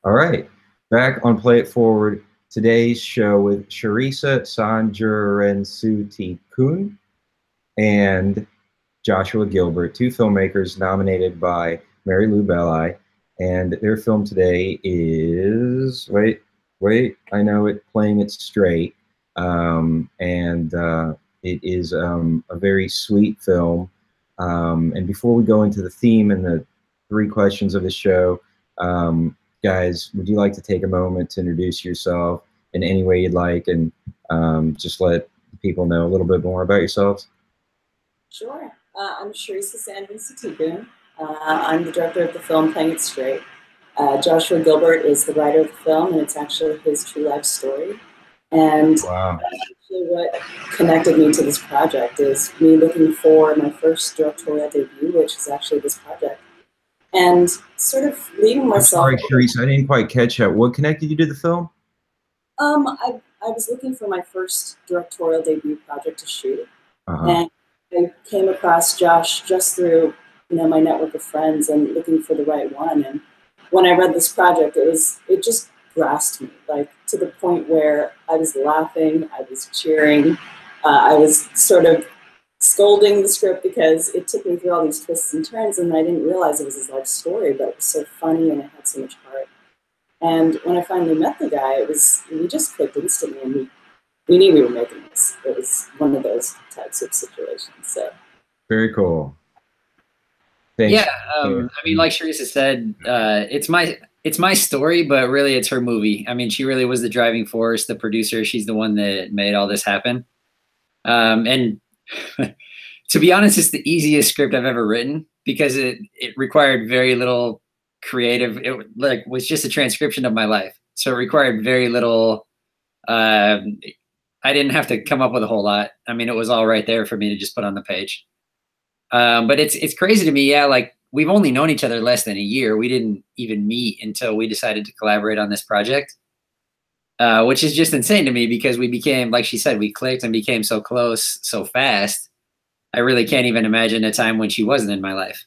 All right, back on Play It Forward. Today's show with Charissa Sanjarernsuithikul and Joshua Gilbert, two filmmakers nominated by Mary Lou Belli, and their film today is I know it, Playing It Straight, and it is a very sweet film. And before we go into the theme and the three questions of the show, guys, would you like to take a moment to introduce yourself in any way you'd like, and just let people know a little bit more about yourselves? Sure. I'm Charissa Sanjarernsuithikul. I'm the director of the film Playing It Straight. Joshua Gilbert is the writer of the film, and it's actually his true life story. And Wow. actually what connected me to this project is me looking for my first directorial debut, which is actually this project. And sort of leaving myself. I'm sorry, Charisse, I didn't quite catch that. What connected you to the film? I was looking for my first directorial debut project to shoot. And I came across Josh just through, my network of friends and looking for the right one. And when I read this project, it just grasped me, like to the point where I was laughing, I was cheering, I was sort of scolding the script because it took me through all these twists and turns, and I didn't realize it was his life story, but it was so funny and it had so much heart. And when I finally met the guy, we just clicked instantly, and we knew we were making this. It was one of those types of situations. So very cool. Thanks. Yeah, I mean, like Charissa said, it's my story, but really it's her movie. I mean, she really was the driving force, the producer. She's the one that made all this happen. And to be honest, it's the easiest script I've ever written because it required very little creative. It was just a transcription of my life, so it required very little. I didn't have to come up with a whole lot. I mean, it was all right there for me to just put on the page. But it's crazy to me. Yeah, like we've only known each other less than a year. We didn't even meet until we decided to collaborate on this project, which is just insane to me because we became, like she said, we clicked and became so close so fast. I really can't even imagine a time when she wasn't in my life.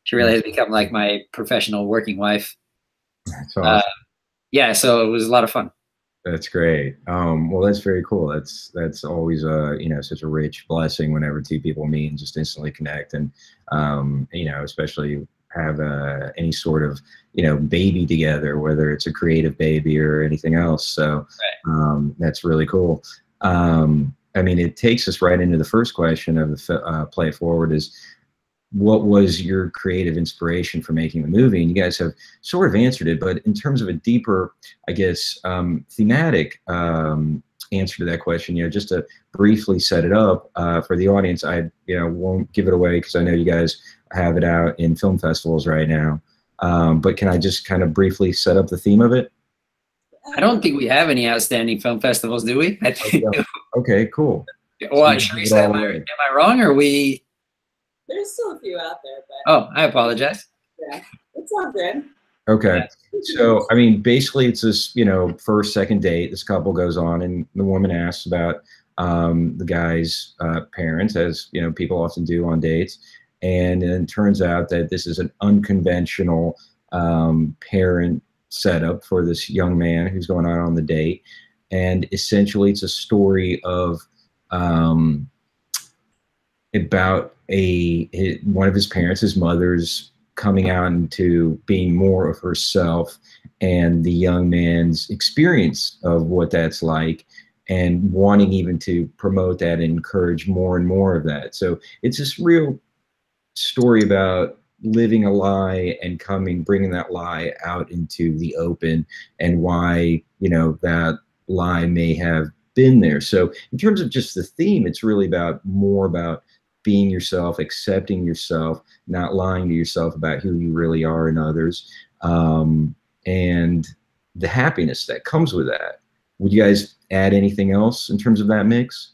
She really has become like my professional working wife. That's awesome. Yeah, so it was a lot of fun. That's great. Well, that's very cool. That's always such a rich blessing whenever two people meet and just instantly connect, and especially have any sort of baby together, whether it's a creative baby or anything else. So that's really cool. I mean, it takes us right into the first question of the Play It Forward is, what was your creative inspiration for making the movie? And you guys have sort of answered it, but in terms of a deeper, I guess, thematic answer to that question, just to briefly set it up for the audience, I won't give it away because I know you guys have it out in film festivals right now. But can I just kind of briefly set up the theme of it? I don't think we have any outstanding film festivals, do we? I think. Okay, cool. Well, Charissa, am I wrong, or we? There's still a few out there, but oh, I apologize. Yeah, it's all good. Okay, so I mean, basically, it's this first, second date. This couple goes on, and the woman asks about the guy's parents, as people often do on dates, and then it turns out that this is an unconventional parent setup for this young man who's going out on the date, and essentially, it's a story of about one of his parents, his mother's, coming out into being more of herself, and the young man's experience of what that's like, and wanting even to promote that and encourage more and more of that. So it's this real story about living a lie and bringing that lie out into the open, and why that lie may have been there. So in terms of just the theme, it's really more about being yourself, accepting yourself, not lying to yourself about who you really are and others, and the happiness that comes with that. Would you guys add anything else in terms of that mix?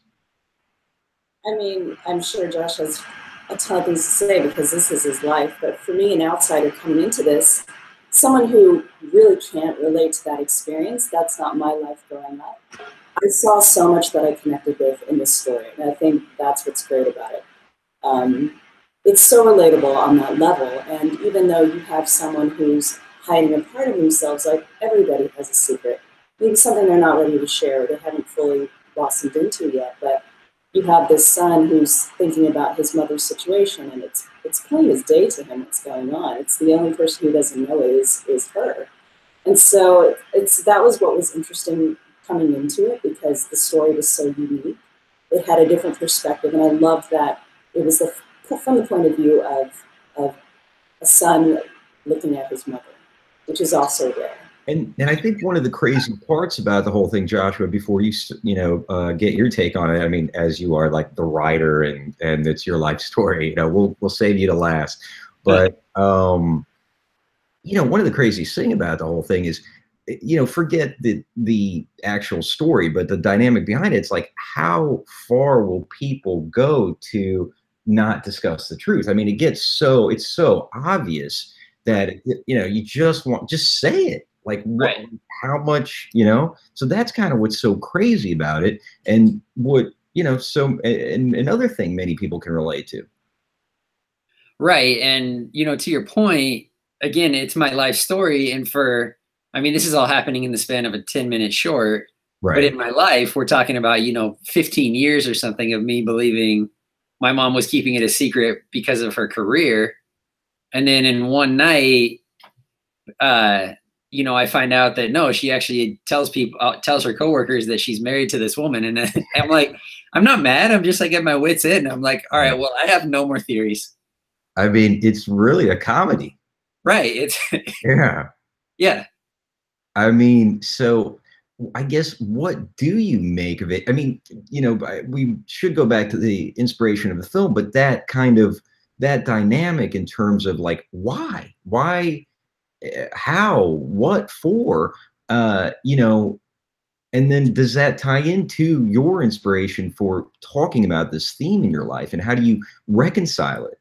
I mean, I'm sure Josh has a ton of things to say because this is his life, but for me, an outsider coming into this, someone who really can't relate to that experience, that's not my life growing up. I saw so much that I connected with in this story, and I think that's what's great about it. It's so relatable on that level, and even though you have someone who's hiding a part of themselves. Like everybody has a secret, maybe something they're not ready to share, they haven't fully blossomed into yet. But you have this son who's thinking about his mother's situation, and it's plain as day to him what's going on. It's the only person who doesn't know it is her. And so that was what was interesting coming into it, because the story was so unique. It had a different perspective, and I loved that it was from the point of view of a son looking at his mother, which is also rare. And I think one of the crazy parts about the whole thing, Joshua, before you get your take on it, I mean, as you are like the writer and it's your life story, we'll save you to last. But one of the craziest thing about the whole thing is, forget the actual story, but the dynamic behind it. It's like, how far will people go to not discuss the truth? I mean, it's so obvious that you just say it. Like, right. How much, so that's kind of what's so crazy about it. And what, so another thing many people can relate to. Right. And, to your point, again, it's my life story. And this is all happening in the span of a 10-minute short. Right. But in my life, we're talking about, 15 years or something of me believing my mom was keeping it a secret because of her career. And then in one night, I find out that no, she actually tells her coworkers that she's married to this woman. And I'm like, I'm not mad. I'm just like at my wit's end. I'm like, all right, well, I have no more theories. I mean, it's really a comedy. Right. Yeah. Yeah. I mean, so I guess, what do you make of it? I mean, we should go back to the inspiration of the film, but that dynamic in terms of like, why, how, what for, and then does that tie into your inspiration for talking about this theme in your life, and how do you reconcile it?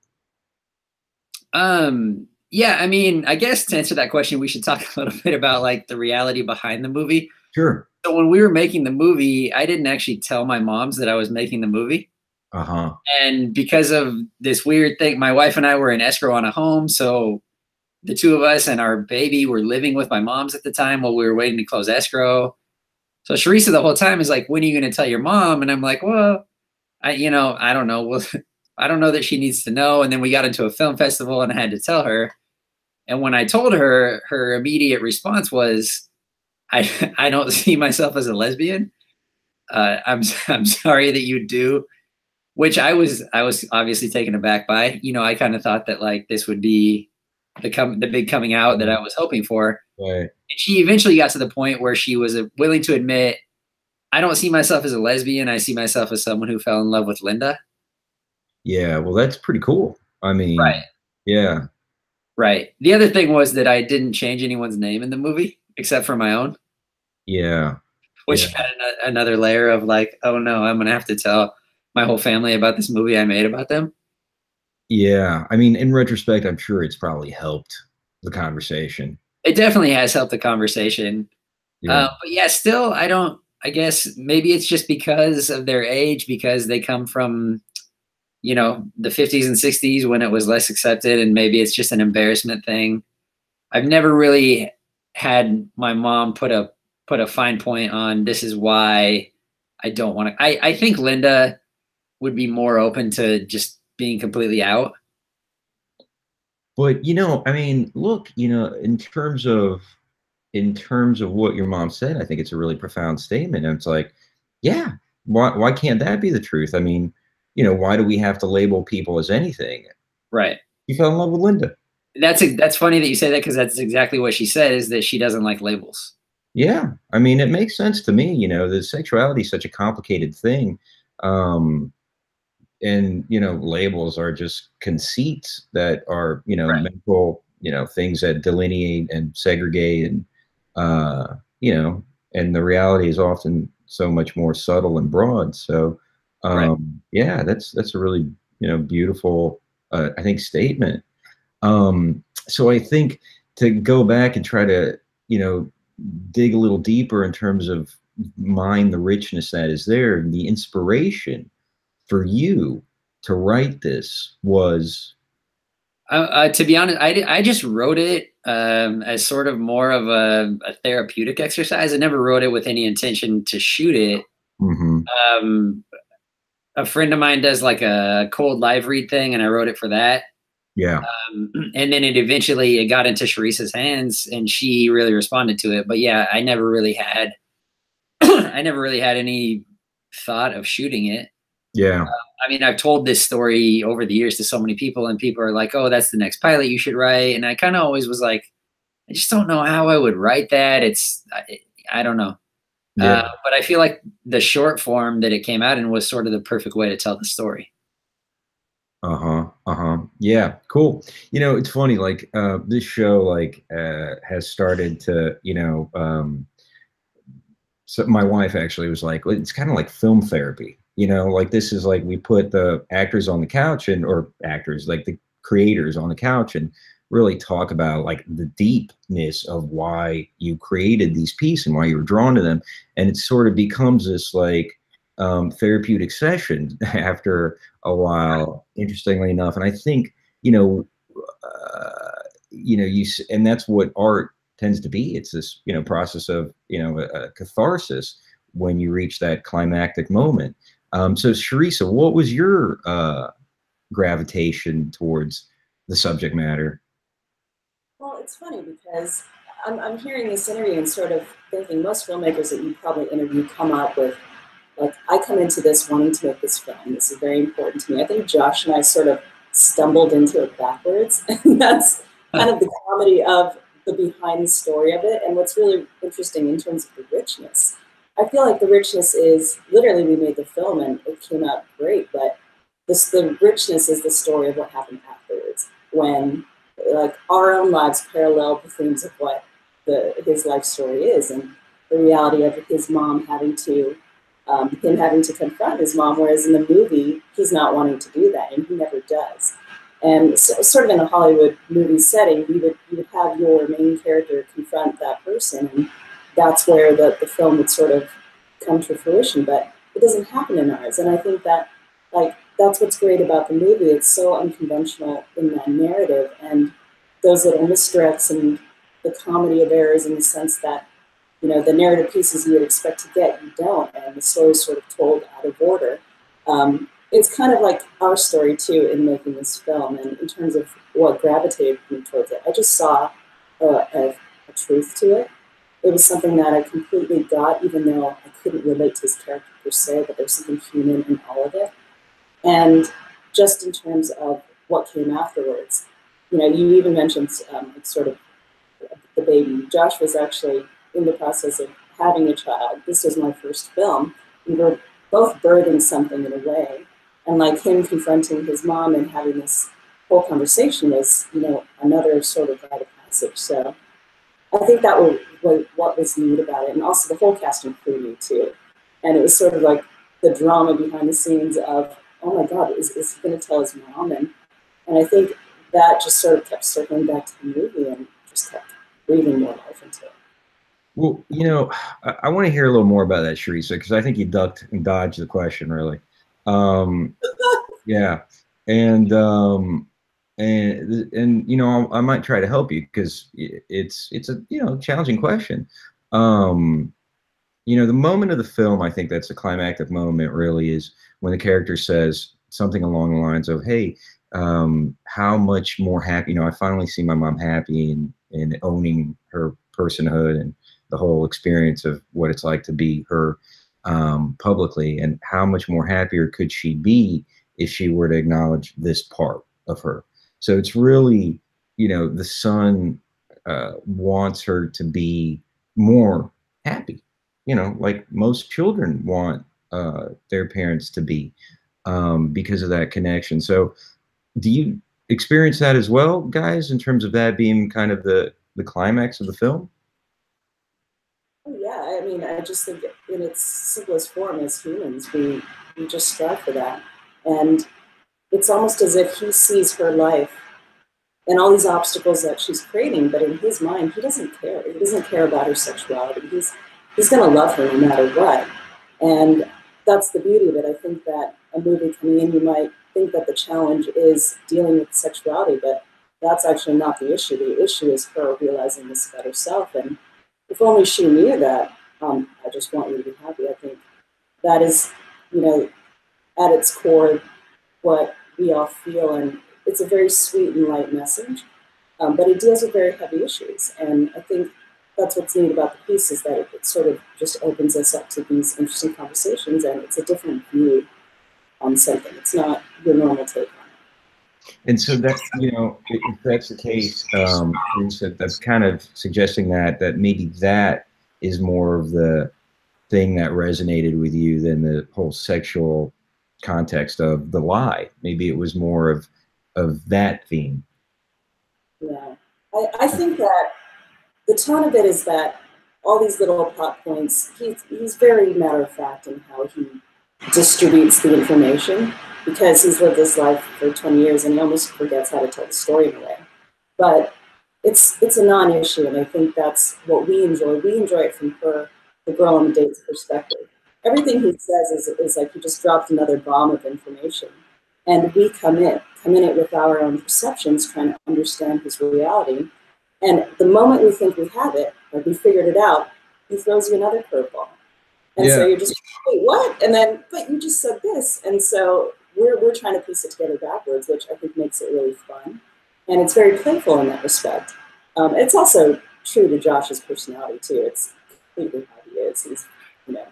Yeah, I guess to answer that question, we should talk a little bit about like the reality behind the movie. Sure. So when we were making the movie, I didn't actually tell my moms that I was making the movie. Uh-huh. And because of this weird thing, my wife and I were in escrow on a home, so the two of us and our baby were living with my mom's at the time while we were waiting to close escrow. So Charissa the whole time is like, when are you going to tell your mom? And I'm like, well, I don't know. Well, I don't know that she needs to know. And then we got into a film festival and I had to tell her. And when I told her, her immediate response was, I don't see myself as a lesbian. I'm sorry that you do, which I was obviously taken aback by. I kind of thought that like this would be the big coming out that I was hoping for. Right. And she eventually got to the point where she was willing to admit, I don't see myself as a lesbian. I see myself as someone who fell in love with Linda. Yeah, well, that's pretty cool. I mean, right. Yeah. Right. The other thing was that I didn't change anyone's name in the movie except for my own. Yeah. Which had another layer of like, oh no, I'm going to have to tell my whole family about this movie I made about them. Yeah. I mean, in retrospect, I'm sure it's probably helped the conversation. It definitely has helped the conversation. Yeah. But yeah, still, I guess maybe it's just because of their age, because they come from, the 50s and 60s when it was less accepted, and maybe it's just an embarrassment thing. I've never really had my mom put a fine point on this is why I don't want to. I think Linda would be more open to just being completely out. But I mean, look, in terms of what your mom said, I think it's a really profound statement. And it's like, yeah, why can't that be the truth? I mean, why do we have to label people as anything? Right. You fell in love with Linda. That's funny that you say that, because that's exactly what she said, is that she doesn't like labels. Yeah. I mean, it makes sense to me. The sexuality is such a complicated thing. And, labels are just conceits that are, right. mental, things that delineate and segregate, and, and the reality is often so much more subtle and broad. So, right. Yeah, that's a really, beautiful, I think, statement. So I think to go back and try to, dig a little deeper in terms of mine, the richness that is there, the inspiration for you to write this was To be honest, I just wrote it as sort of more of a therapeutic exercise. I never wrote it with any intention to shoot it. Mm-hmm. A friend of mine does like a cold live read thing, and I wrote it for that. Yeah. And then it got into Charissa's hands, and she really responded to it. But yeah, I never really had I never really had any thought of shooting it. Yeah. I mean, I've told this story over the years to so many people, and people are like, "Oh, that's the next pilot you should write." And I kind of always was like, I just don't know how I would write that. I don't know. Yeah. But I feel like the short form that it came out in was sort of the perfect way to tell the story. Uh-huh. Uh-huh. Yeah, cool. You know, it's funny, like this show like has started to, so my wife actually was like, "Well, it's kind of like film therapy, like this is like we put the actors on the couch or actors, like the creators on the couch and really talk about like the deepness of why you created these pieces and why you were drawn to them. And it sort of becomes this like therapeutic session after a while, interestingly enough. And I think, and that's what art tends to be. It's this, process of, a catharsis when you reach that climactic moment. So Charissa, what was your gravitation towards the subject matter? Well, it's funny because I'm hearing this interview and sort of thinking most filmmakers that you probably interview come up with, like, I come into this wanting to make this film. This is very important to me. I think Josh and I sort of stumbled into it backwards. And that's kind of the comedy of the behind the story of it. And what's really interesting in terms of the richness, I feel like the richness is literally we made the film and it came out great, but the richness is the story of what happened afterwards when like our own lives parallel the themes of what his life story is and the reality of his mom having to him having to confront his mom, whereas in the movie he's not wanting to do that and he never does. And so, sort of in a Hollywood movie setting, you would have your main character confront that person, and that's where the film would sort of come to fruition. But it doesn't happen in ours, and I think that like that's what's great about the movie. It's so unconventional in that narrative, and those little misdirects and the comedy of errors in the sense that the narrative pieces you would expect to get, you don't, and the story's sort of told out of order. It's kind of like our story too in making this film, and in terms of what gravitated me towards it, I just saw a truth to it. It was something that I completely got, even though I couldn't relate to his character per se, but there's something human in all of it. And just in terms of what came afterwards, you even mentioned sort of the baby. Josh was actually in the process of having a child. This was my first film. We were both birthing something in a way. And like him confronting his mom and having this whole conversation was, another sort of rite of passage. So I think that was what was neat about it. And also the whole cast and crew knew too. And it was sort of like the drama behind the scenes of, oh my God, is he going to tell his mom? And I think that just sort of kept circling back to the movie and just kept breathing more life into it. Well, I want to hear a little more about that, Charissa, because I think you ducked and dodged the question, really. Yeah, and I might try to help you because it's a challenging question. The moment of the film, I think that's the climactic moment. Really, is when the character says something along the lines of, "Hey, how much more happy? I finally see my mom happy and owning her personhood and the whole experience of what it's like to be her publicly, and how much more happier could she be if she were to acknowledge this part of her." So it's really, the son wants her to be more happy, like most children want their parents to be because of that connection. So do you experience that as well, guys, in terms of that being kind of the climax of the film? Oh, yeah, I mean, I just think in its simplest form as humans, we just strive for that. And it's almost as if he sees her life and all these obstacles that she's creating, but in his mind, he doesn't care. He doesn't care about her sexuality. He's going to love her no matter what. And that's the beauty of it. I think that a movie coming in, you might think that the challenge is dealing with sexuality, but that's actually not the issue. The issue is her realizing this about herself. And if only she knew that, I just want you to be happy. I think that is, you know, at its core, what we all feel. And it's a very sweet and light message, but it deals with very heavy issues. And I think that's what's neat about the piece, is that it sort of just opens us up to these interesting conversations, and it's a different view on something. It's not your normal take on it. And so that's, you know, if that's the case, that's kind of suggesting that maybe that is more of the thing that resonated with you than the whole sexual context of the lie. Maybe it was more of that theme. Yeah, I think that the tone of it is that all these little plot points, he's very matter of fact in how he distributes the information, because he's lived his life for 20 years and he almost forgets how to tell the story in a way. But it's a non-issue, and I think that's what we enjoy. We enjoy it from her, the girl on the date's perspective. Everything he says is like he just dropped another bomb of information. And we come in it with our own perceptions, trying to understand his reality. And the moment we think we have it, like we figured it out, he throws you another curveball. And so you're just, wait, what? And then, but you just said this. And so we're trying to piece it together backwards, which I think makes it really fun. And it's very playful in that respect. It's also true to Josh's personality too. It's completely how he is. He's, you know,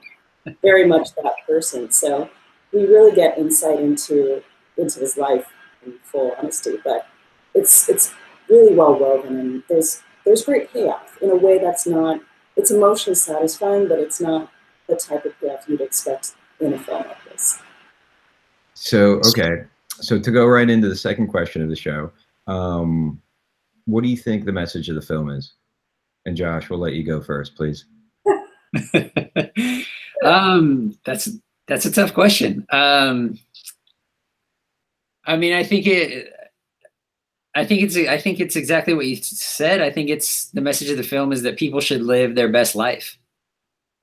very much that person. So we really get insight into his life in full honesty. But it's really well woven, and there's great payoff in a way that's not, it's emotionally satisfying, but it's not the type of payoff you'd expect in a film like this. So, okay. So to go right into the second question of the show, what do you think the message of the film is? And Josh, we'll let you go first, please. That's a tough question. I mean, I think it's exactly what you said. I think it's the message of the film is that people should live their best life.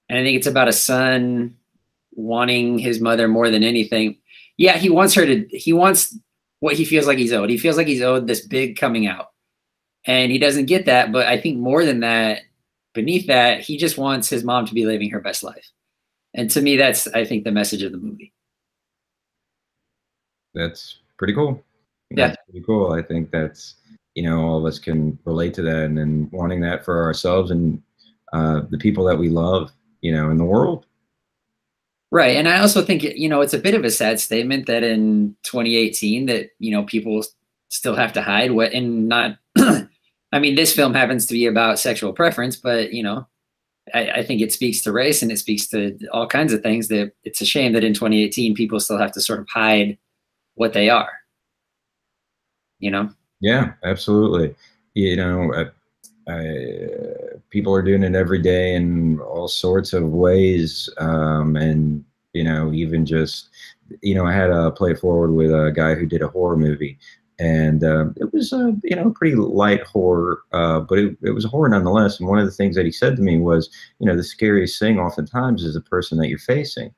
And I think it's about a son wanting his mother more than anything. Yeah, he wants what he feels like he's owed. He feels like he's owed this big coming out. And he doesn't get that. But I think more than that, beneath that, he just wants his mom to be living her best life. And to me, that's, I think, the message of the movie. That's pretty cool. That's pretty cool. I think that's, you know, all of us can relate to that, and then wanting that for ourselves and the people that we love, you know, in the world. Right. And I also think, you know, it's a bit of a sad statement that in 2018 that, you know, people still have to hide what, and not, I mean, this film happens to be about sexual preference, but, you know, I think it speaks to race, and it speaks to all kinds of things, that it's a shame that in 2018 people still have to sort of hide what they are, you know? Yeah, absolutely. You know, people are doing it every day in all sorts of ways. And, you know, even just, you know, I had to play it forward with a guy who did a horror movie, and it was a, you know, pretty light horror, but it was a horror nonetheless. And one of the things that he said to me was, you know, the scariest thing oftentimes is the person that you're facing,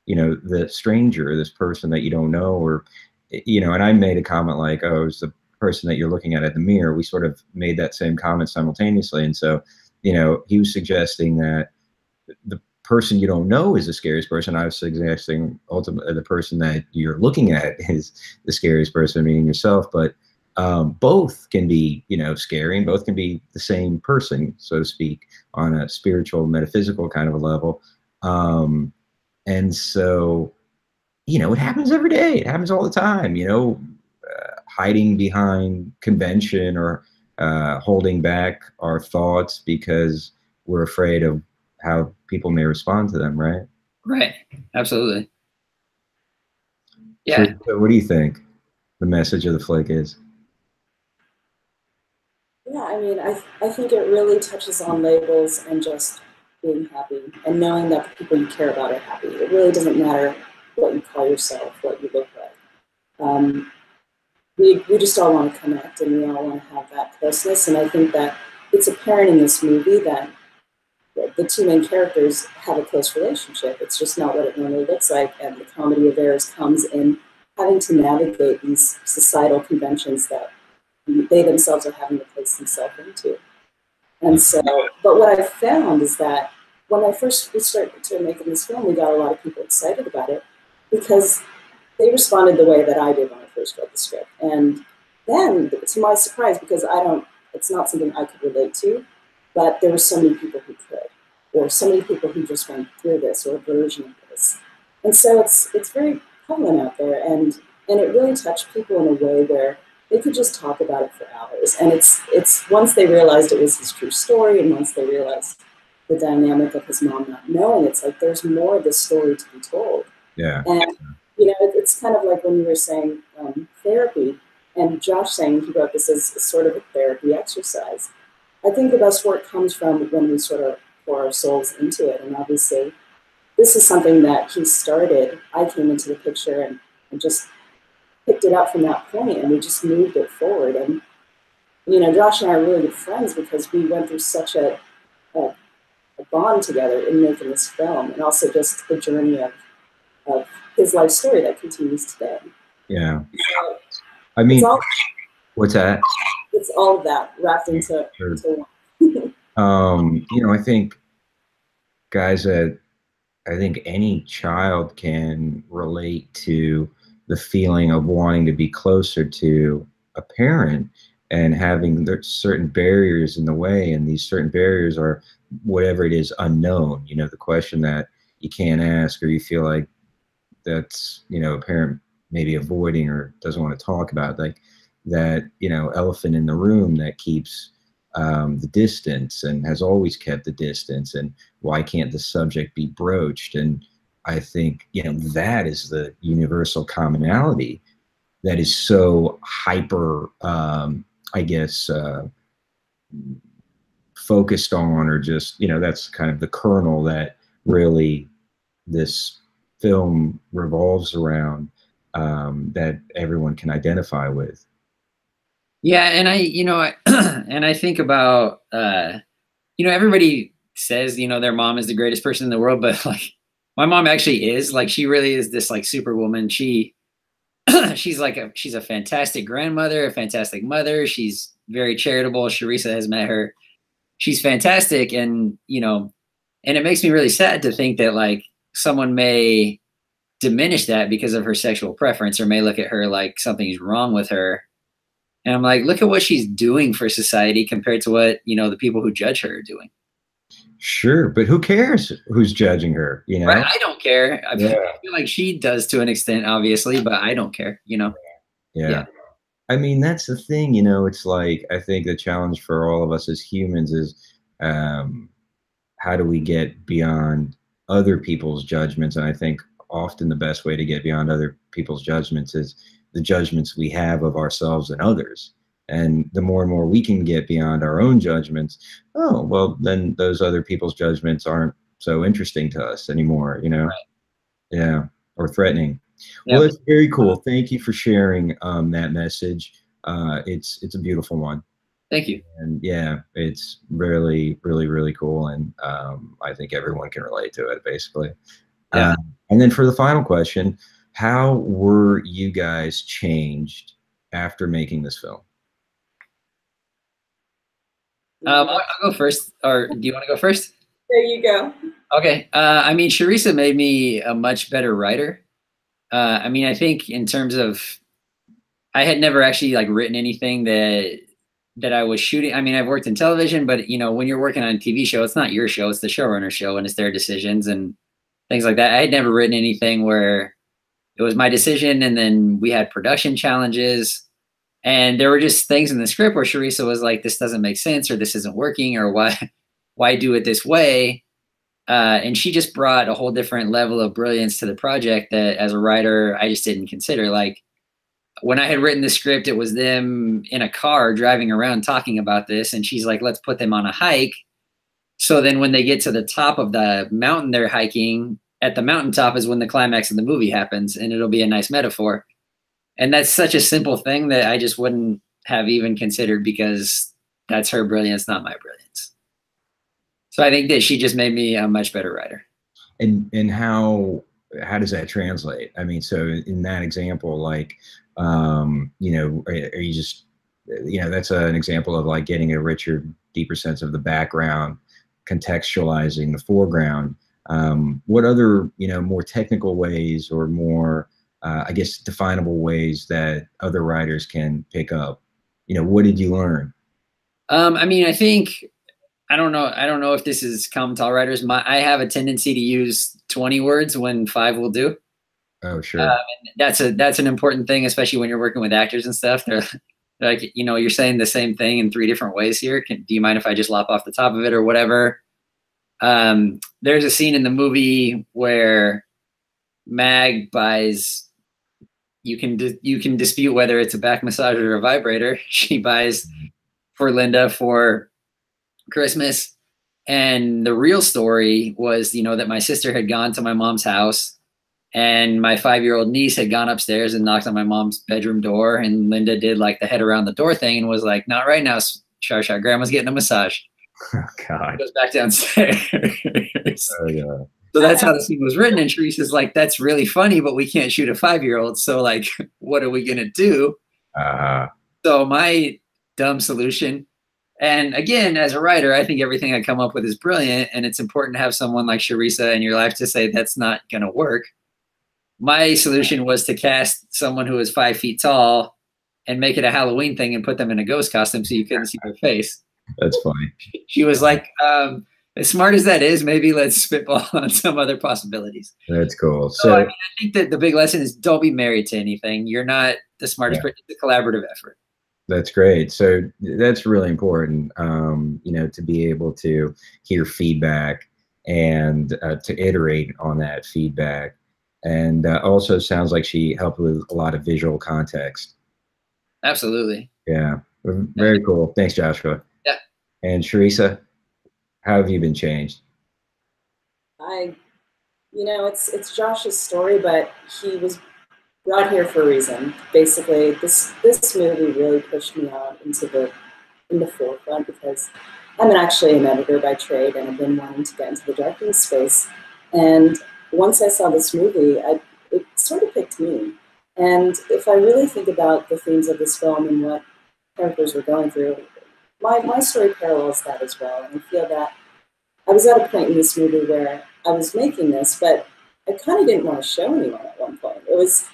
you know, the stranger, this person that you don't know, or, you know, and I made a comment like, oh, it's the person that you're looking at the mirror. We sort of made that same comment simultaneously. And so, you know, he was suggesting that the person you don't know is the scariest person. I was suggesting ultimately the person that you're looking at is the scariest person, meaning yourself. But both can be, you know, scary, and both can be the same person, so to speak, on a spiritual, metaphysical kind of a level. And so, you know, it happens every day. It happens all the time, you know, hiding behind convention, or holding back our thoughts because we're afraid of how people may respond to them, right? Right. Absolutely. Yeah. So what do you think the message of the flick is? Yeah, I mean, I think it really touches on labels and just being happy and knowing that the people you care about are happy. It really doesn't matter what you call yourself, what you look like. We just all want to connect, and we all want to have that closeness. And I think that it's apparent in this movie that the two main characters have a close relationship. It's just not what it normally looks like. And the comedy of errors comes in having to navigate these societal conventions that they themselves are having to place themselves into. And so, but what I found is that when we started to making this film, we got a lot of people excited about it because they responded the way that I did when I first read the script. And then, to my surprise, because it's not something I could relate to, but there were so many people who could, or so many people who just went through this or a version of this. And so it's very prevalent out there, and it really touched people in a way where they could just talk about it for hours. And it's once they realized it was his true story, and once they realized the dynamic of his mom not knowing, it's like there's more of this story to be told. Yeah. And it's kind of like when you were saying therapy, and Josh saying he wrote this as sort of a therapy exercise. I think the best work comes from when we sort of pour our souls into it. And obviously, this is something that he started. I came into the picture and just picked it up from that point, and we just moved it forward. And, Josh and I are really good friends because we went through such a bond together in making this film, and also just the journey of his life story that continues today. Yeah. So, I mean, what's that? It's all of that wrapped into one. I think, guys, that I think any child can relate to the feeling of wanting to be closer to a parent and having certain barriers in the way. And these certain barriers are whatever it is, unknown, the question that you can't ask, or you feel like that's, a parent maybe avoiding or doesn't want to talk about, like that, elephant in the room that keeps the distance and has always kept the distance, and why can't the subject be broached? And I think, that is the universal commonality that is so hyper, I guess, focused on, or just, that's kind of the kernel that really this film revolves around, that everyone can identify with. Yeah. And and I think about, everybody says, their mom is the greatest person in the world, but like my mom actually is, like, she really is this like superwoman. She's a fantastic grandmother, a fantastic mother. She's very charitable. Charissa has met her. She's fantastic. And, and it makes me really sad to think that like someone may diminish that because of her sexual preference, or may look at her like something's wrong with her. And I'm like, look at what she's doing for society compared to what, the people who judge her are doing. Sure. But who cares who's judging her, Right? I don't care. I feel like she does to an extent, obviously, but I don't care, Yeah. I mean, that's the thing, it's like, I think the challenge for all of us as humans is, how do we get beyond other people's judgments? And I think often the best way to get beyond other people's judgments is the judgments we have of ourselves and others. And the more and more we can get beyond our own judgments, then those other people's judgments aren't so interesting to us anymore, Right. Yeah. Or threatening. Yep. Well, that's very cool. Thank you for sharing that message. It's a beautiful one. Thank you. And yeah, it's really, really, really cool. And I think everyone can relate to it, basically. Yeah. And then for the final question, how were you guys changed after making this film? I'll go first, or do you want to go first? There you go. Okay. I mean, Charissa made me a much better writer. I mean, I think in terms of, I had never actually like written anything that I was shooting. I mean, I've worked in television, but when you're working on a TV show, it's not your show, it's the showrunner's show, and it's their decisions and things like that. I had never written anything where it was my decision, and then we had production challenges, and there were just things in the script where Charissa was like, this doesn't make sense, or this isn't working, or why do it this way? And she just brought a whole different level of brilliance to the project that as a writer, I just didn't consider. Like when I had written the script, it was them in a car driving around talking about this. And she's like, let's put them on a hike. So then when they get to the top of the mountain they're hiking, at the mountaintop is when the climax of the movie happens, and it'll be a nice metaphor. And that's such a simple thing that I just wouldn't have even considered, because that's her brilliance, not my brilliance. So I think that she just made me a much better writer. And how does that translate? I mean, so in that example, like, are you just you know, that's an example of like getting a richer, deeper sense of the background, contextualizing the foreground. What other, you know, more technical ways or more, I guess, definable ways that other writers can pick up? You know, what did you learn? I mean, I think, I don't know if this is common to all writers. I have a tendency to use 20 words when 5 will do. Oh, sure. That's an important thing, especially when you're working with actors and stuff. They're like, you know, you're saying the same thing in 3 different ways here. Do you mind if I just lop off the top of it or whatever? There's a scene in the movie where Mag buys, you can dispute whether it's a back massager or a vibrator. She buys for Linda for Christmas. And the real story was, you know, that my sister had gone to my mom's house and my 5-year-old niece had gone upstairs and knocked on my mom's bedroom door. And Linda did like the head around the door thing and was like, not right now, Sharsha, grandma's getting a massage. Oh, God. Goes back downstairs. Oh, yeah. So that's how the scene was written. And Charissa's like, that's really funny, but we can't shoot a 5-year-old. So like, what are we going to do? So my dumb solution, and again, as a writer, I think everything I come up with is brilliant. And it's important to have someone like Charissa in your life to say that's not going to work. My solution was to cast someone who is 5 feet tall and make it a Halloween thing and put them in a ghost costume so you couldn't see their face. That's funny. She was like, as smart as that is, maybe let's spitball on some other possibilities. That's cool. So I mean, I think that the big lesson is don't be married to anything. You're not the smartest person. It's a collaborative effort. That's great. So that's really important, you know, to be able to hear feedback and to iterate on that feedback. And also sounds like she helped with a lot of visual context. Absolutely. Yeah. Very cool. Thanks, Joshua. Yeah. And Charissa, how have you been changed? You know, it's Josh's story, but he was brought here for a reason. Basically, this movie really pushed me out into the forefront because I'm actually an editor by trade, and I've been wanting to get into the directing space. And once I saw this movie, it sort of picked me. And if I really think about the themes of this film and what characters were going through, my story parallels that as well. And I feel that I was at a point in this movie where I was making this, but I kind of didn't want to show anyone at one point. It was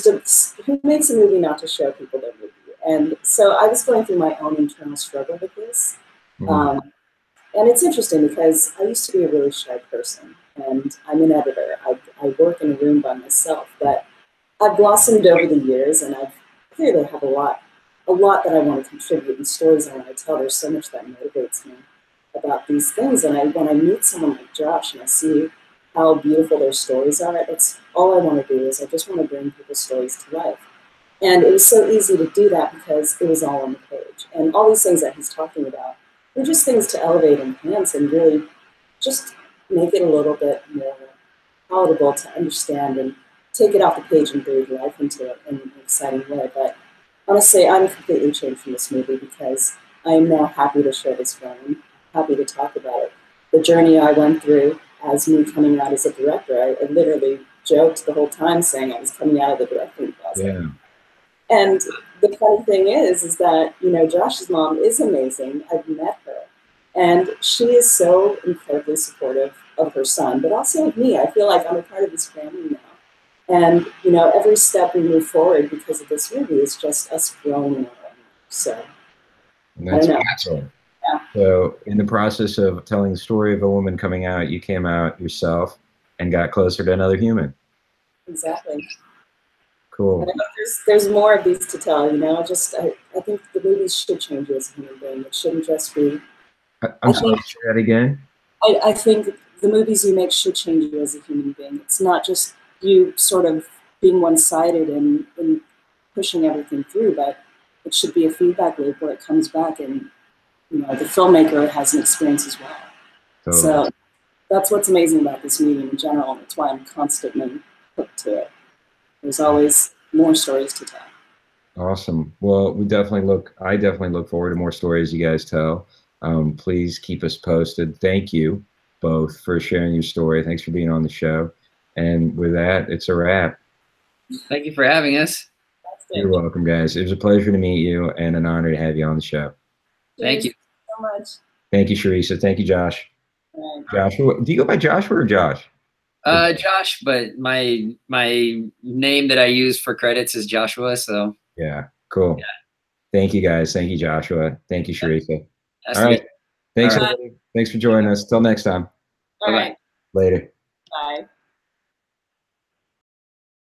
just, who makes a movie not to show people their movie? And so I was going through my own internal struggle with this. And it's interesting because I used to be a really shy person, and I'm an editor. I work in a room by myself, but I've blossomed over the years, and I clearly have a lot that I want to contribute and stories I want to tell. There's so much that motivates me about these things. And when I meet someone like Josh and I see how beautiful their stories are, that's all I want to do is I just want to bring people's stories to life. And it was so easy to do that because it was all on the page. And all these things that he's talking about were just things to elevate and enhance and really just make it a little bit more palatable to understand and take it off the page and breathe life into it in an exciting way. But honestly, I'm completely changed from this movie because I am now happy to share this film, happy to talk about it. The journey I went through as me coming out as a director, I literally joked the whole time saying I was coming out of the directing closet. Yeah. And the funny thing is that, you know, Josh's mom is amazing. I've met her. And she is so incredibly supportive of her son, but also of me. I feel like I'm a part of this family now. And, you know, every step we move forward because of this movie is just us growing in our own lives. So, and that's I don't know. awesome. Yeah. So in the process of telling the story of a woman coming out, you came out yourself and got closer to another human. Exactly. Cool. There's more of these to tell, you know. I think the movies should change you as a human being. It shouldn't just be. I'm sorry, say that again. I think the movies you make should change you as a human being. It's not just you sort of being one-sided and pushing everything through, but it should be a feedback loop where it comes back and, you know, the filmmaker has an experience as well. Totally. So that's what's amazing about this medium in general, and that's why I'm constantly hooked to it. There's always more stories to tell. Awesome. Well, I definitely look forward to more stories you guys tell. Please keep us posted. Thank you both for sharing your story. Thanks for being on the show. And with that, it's a wrap. Thank you for having us. You're welcome, guys. It was a pleasure to meet you and an honor to have you on the show. Thank you so much. Thank you, Charissa. Thank you, Josh. Right. Joshua, do you go by Joshua or Josh? Josh, but my name that I use for credits is Joshua. So yeah, cool. Yeah. Thank you, guys. Thank you, Joshua. Thank you, Charissa. All right. Thanks, everybody. Thanks for joining us. Till next time. All right. Later. Bye.